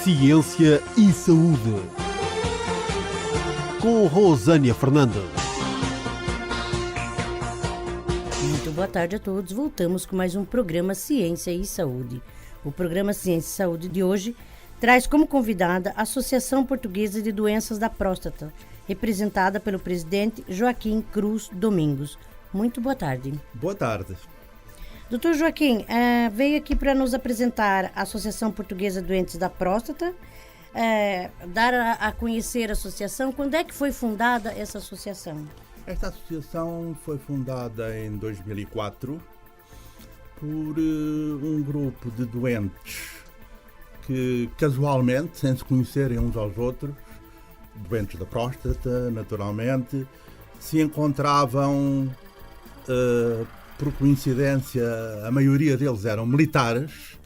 Ciência e Saúde, com Rosânia Fernandes. Muito boa tarde a todos. Voltamos com mais um programa Ciência e Saúde. O programa Ciência e Saúde de hoje traz como convidada a Associação Portuguesa de Doenças da Próstata, representada pelo presidente Joaquim Cruz Domingos. Muito boa tarde. Boa tarde. Doutor Joaquim, veio aqui para nos apresentar a Associação Portuguesa de Doentes da Próstata, dar a conhecer a associação. Quando é que foi fundada essa associação? Esta associação foi fundada em 2004 por um grupo de doentes que casualmente, sem se conhecerem uns aos outros, doentes da próstata, naturalmente, se encontravam, por coincidência, a maioria deles eram militares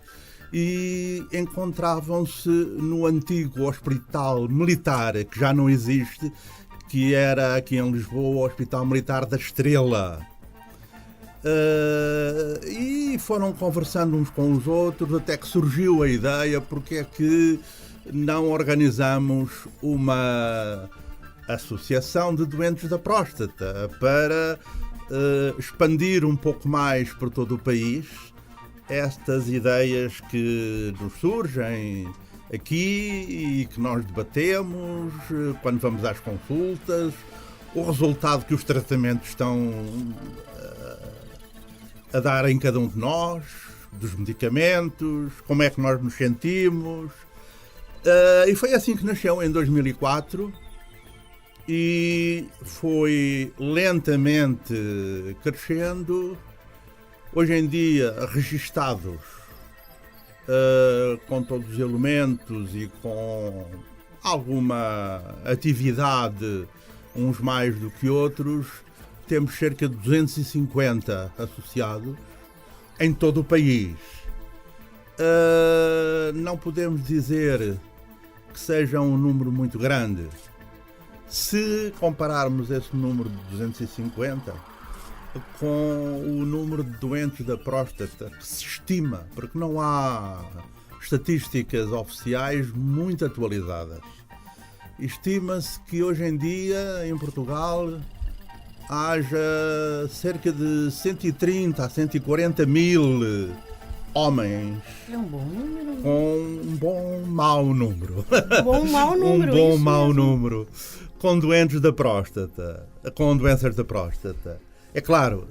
e encontravam-se no antigo hospital militar, que já não existe, que era aqui em Lisboa o Hospital Militar da Estrela. E foram conversando uns com os outros até que surgiu a ideia porque é que não organizamos uma associação de doentes da próstata para expandir um pouco mais por todo o país estas ideias que nos surgem aqui e que nós debatemos quando vamos às consultas, o resultado que os tratamentos estão a dar em cada um de nós, dos medicamentos, como é que nós nos sentimos. E foi assim que nasceu em 2004 e foi lentamente crescendo. Hoje em dia, registados com todos os elementos e com alguma atividade, uns mais do que outros, temos cerca de 250 associados em todo o país. Não podemos dizer que seja um número muito grande. Se compararmos esse número de 250 com o número de doentes da próstata que se estima, porque não há estatísticas oficiais muito atualizadas, estima-se que hoje em dia em Portugal haja cerca de 130 a 140 mil homens. É um bom número. Com um bom mau número. Bom mau número. Um bom mau número. Com doentes da próstata. Com doenças da próstata. É claro,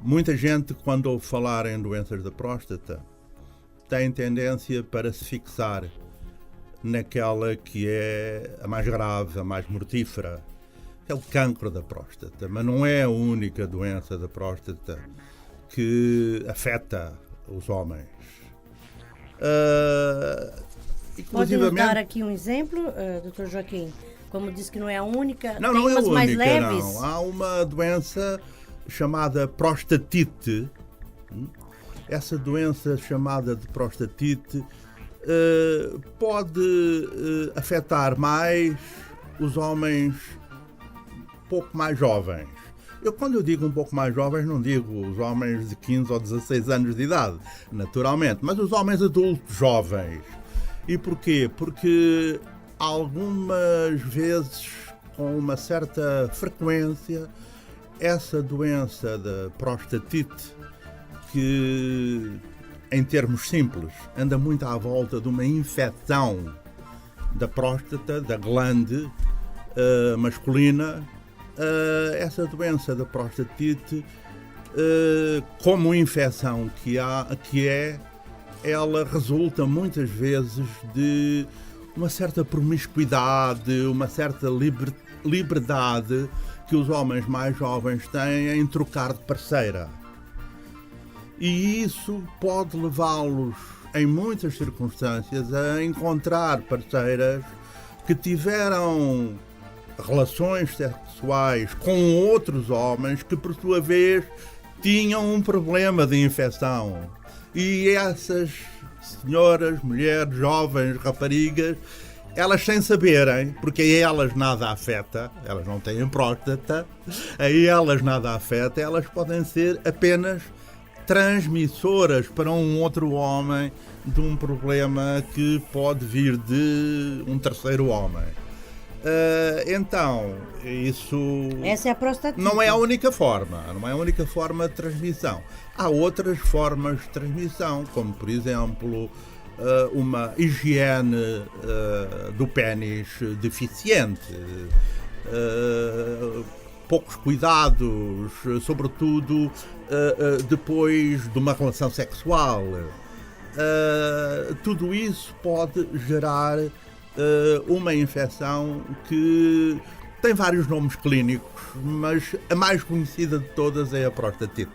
muita gente, quando ouve falar em doenças da próstata, tem tendência para se fixar naquela que é a mais grave, a mais mortífera. É o cancro da próstata, mas não é a única doença da próstata que afeta os homens. Pode-nos dar aqui um exemplo, Dr. Joaquim? Como disse que não é a única, não, tem não é umas a única, mais leves? não. Há uma doença chamada prostatite. Essa doença chamada de prostatite pode afetar mais os homens pouco mais jovens. Quando eu digo um pouco mais jovens, não digo os homens de 15 ou 16 anos de idade, naturalmente, mas os homens adultos jovens. E porquê? Porque algumas vezes, com uma certa frequência, essa doença da prostatite, que em termos simples anda muito à volta de uma infecção da próstata, da glande masculina, essa doença da prostatite, como infecção que é, ela resulta muitas vezes de uma certa promiscuidade, uma certa liberdade que os homens mais jovens têm em trocar de parceira. E isso pode levá-los, em muitas circunstâncias, a encontrar parceiras que tiveram relações sexuais com outros homens que, por sua vez, tinham um problema de infecção. E essas senhoras, mulheres, jovens, raparigas, elas sem saberem, porque a elas nada afeta, elas não têm próstata, a elas nada afeta, elas podem ser apenas transmissoras para um outro homem de um problema que pode vir de um terceiro homem. Então, isso Essa é a prostatite. não é a única forma, de transmissão. Há outras formas de transmissão, como por exemplo uma higiene do pênis deficiente, poucos cuidados, sobretudo depois de uma relação sexual. Tudo isso pode gerar uma infecção que tem vários nomes clínicos, mas a mais conhecida de todas é a prostatite.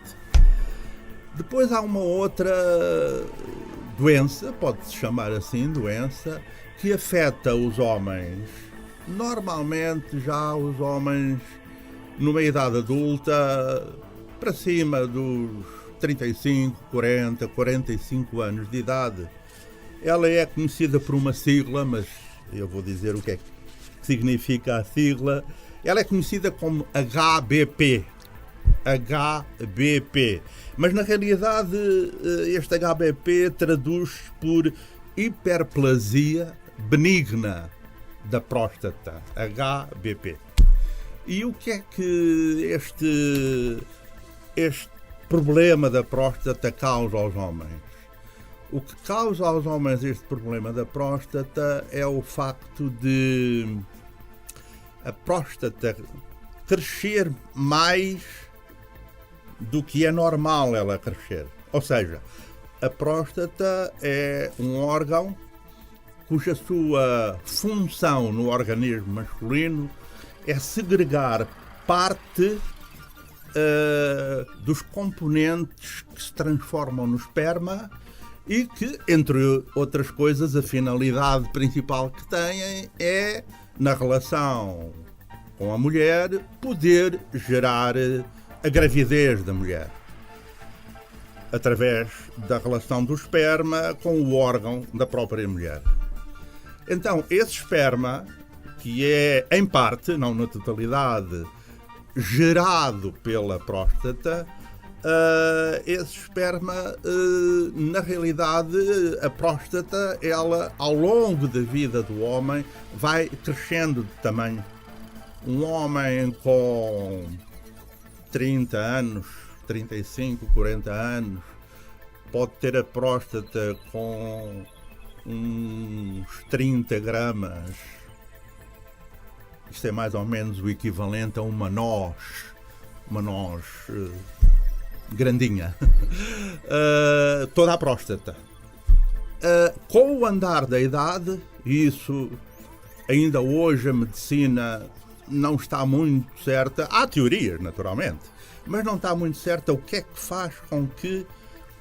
Depois há uma outra doença, pode-se chamar assim, doença, que afeta os homens. Normalmente já os homens numa idade adulta, para cima dos 35, 40, 45 anos de idade. Ela é conhecida por uma sigla, mas eu vou dizer o que é que significa a sigla. Ela é conhecida como HBP. HBP. Mas na realidade este HBP traduz por hiperplasia benigna da próstata. HBP. E o que é que este problema da próstata causa aos homens? O que causa aos homens este problema da próstata é o facto de a próstata crescer mais do que é normal ela crescer. Ou seja, a próstata é um órgão cuja sua função no organismo masculino é segregar parte dos componentes que se transformam no esperma e que, entre outras coisas, a finalidade principal que têm é, na relação com a mulher, poder gerar a gravidez da mulher através da relação do esperma com o órgão da própria mulher. Então, esse esperma, que é, em parte, não na totalidade, gerado pela próstata, esse esperma, na realidade, a próstata, ela, ao longo da vida do homem, vai crescendo de tamanho. Um homem com 30 anos, 35, 40 anos, pode ter a próstata com uns 30 gramas. Isto é mais ou menos o equivalente a uma noz grandinha. Toda a próstata. Com o andar da idade, e isso ainda hoje a medicina não está muito certa, há teorias naturalmente, mas não está muito certa o que é que faz com que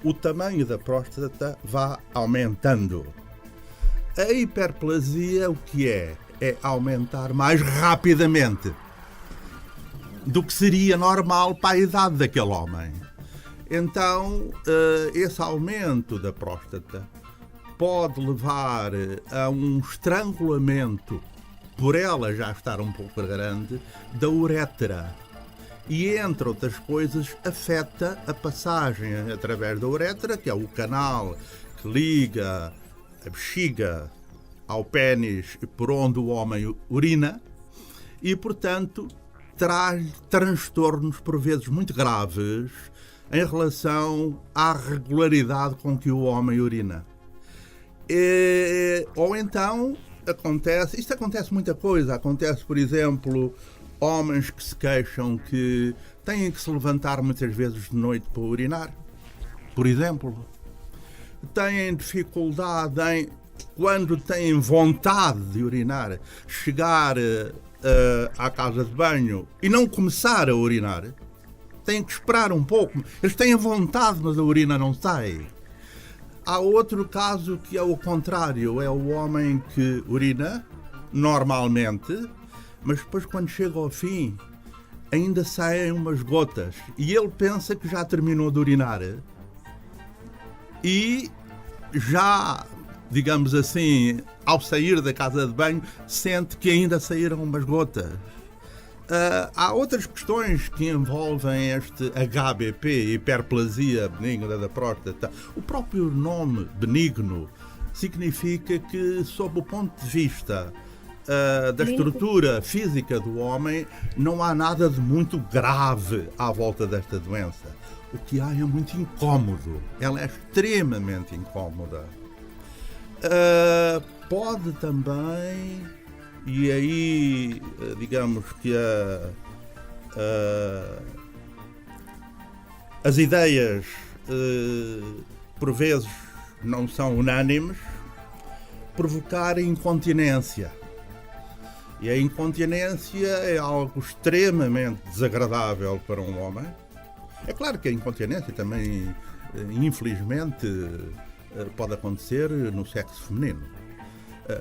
o tamanho da próstata vá aumentando. A hiperplasia o que é? É aumentar mais rapidamente do que seria normal para a idade daquele homem. Então, esse aumento da próstata pode levar a um estrangulamento, por ela já estar um pouco grande, da uretra. E, entre outras coisas, afeta a passagem através da uretra, que é o canal que liga a bexiga ao pênis por onde o homem urina e, portanto, traz transtornos por vezes muito graves em relação à regularidade com que o homem urina. Ou então, isto acontece muita coisa, acontece, por exemplo, homens que se queixam que têm que se levantar muitas vezes de noite para urinar, por exemplo. Têm dificuldade em, quando têm vontade de urinar, chegar à casa de banho e não começar a urinar. Têm que esperar um pouco. Eles têm vontade, mas a urina não sai. Há outro caso que é o contrário. É o homem que urina, normalmente, mas depois quando chega ao fim, ainda saem umas gotas. E ele pensa que já terminou de urinar. E já, digamos assim, ao sair da casa de banho, sente que ainda saíram umas gotas. Há outras questões que envolvem este HBP, hiperplasia benigna da próstata. O próprio nome benigno significa que, sob o ponto de vista da estrutura física do homem, não há nada de muito grave à volta desta doença. O que há é muito incómodo. Ela é extremamente incómoda. Pode também, e aí digamos que as ideias por vezes não são unânimes, provocar incontinência. E a incontinência é algo extremamente desagradável para um homem. É claro que a incontinência também, infelizmente, pode acontecer no sexo feminino.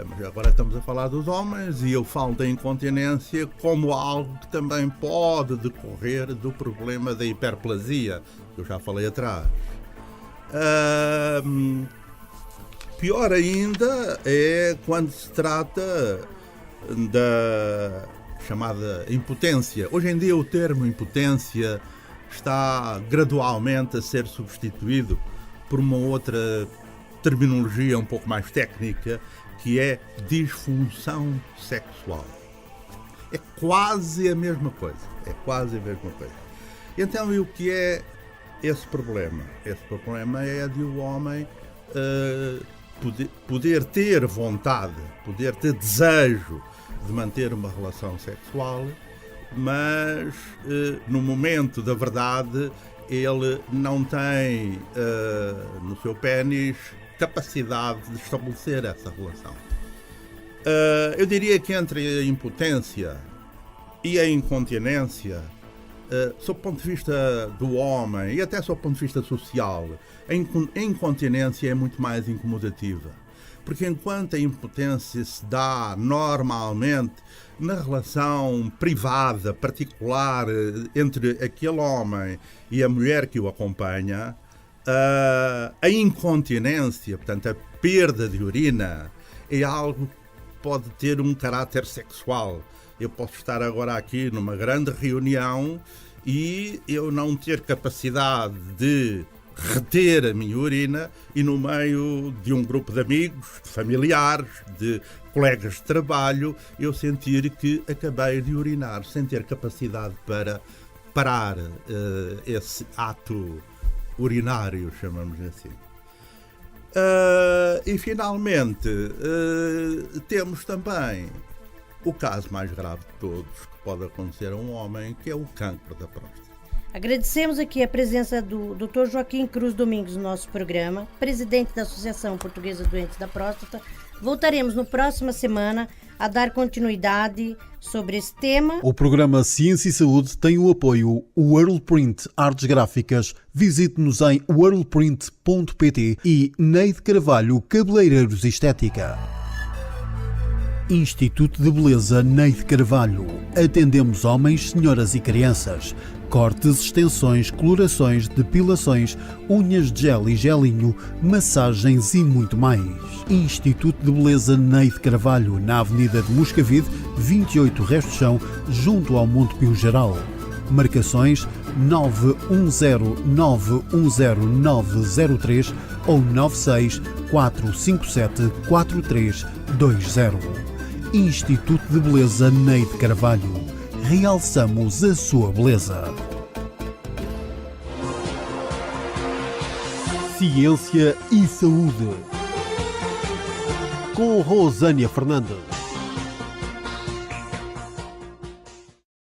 Mas agora estamos a falar dos homens e eu falo da incontinência como algo que também pode decorrer do problema da hiperplasia, que eu já falei atrás. Pior ainda é quando se trata da chamada impotência. Hoje em dia o termo impotência está gradualmente a ser substituído por uma outra terminologia um pouco mais técnica, que é disfunção sexual. É quase a mesma coisa. Então, e o que é esse problema? Esse problema é de o homem poder ter vontade, poder ter desejo de manter uma relação sexual, mas no momento da verdade ele não tem no seu pênis capacidade de estabelecer essa relação. Eu diria que entre a impotência e a incontinência, sob o ponto de vista do homem e até sob o ponto de vista social, a incontinência é muito mais incomodativa. Porque enquanto a impotência se dá normalmente na relação privada, particular, entre aquele homem e a mulher que o acompanha, a incontinência, portanto a perda de urina, é algo que pode ter um caráter sexual. Eu posso estar agora aqui numa grande reunião e eu não ter capacidade de reter a minha urina e no meio de um grupo de amigos, de familiares, de colegas de trabalho, eu sentir que acabei de urinar sem ter capacidade para parar esse ato urinário, chamamos assim. E finalmente temos também o caso mais grave de todos que pode acontecer a um homem, que é o cancro da próstata. Agradecemos aqui a presença do Dr. Joaquim Cruz Domingos no nosso programa, presidente da Associação Portuguesa Doentes da Próstata. Voltaremos na próxima semana a dar continuidade sobre esse tema. O programa Ciência e Saúde tem o apoio Worldprint Artes Gráficas. Visite-nos em worldprint.pt e Neide Carvalho Cabeleireiros Estética. Instituto de Beleza Neide Carvalho. Atendemos homens, senhoras e crianças. Cortes, extensões, colorações, depilações, unhas de gel e gelinho, massagens e muito mais. Instituto de Beleza Neide Carvalho, na Avenida de Moscavide, 28 Resto de Chão, junto ao Monte Pio Geral. Marcações 910910903 ou 964574320. Instituto de Beleza Neide Carvalho. Realçamos a sua beleza. Ciência e Saúde. Com Rosânia Fernandes.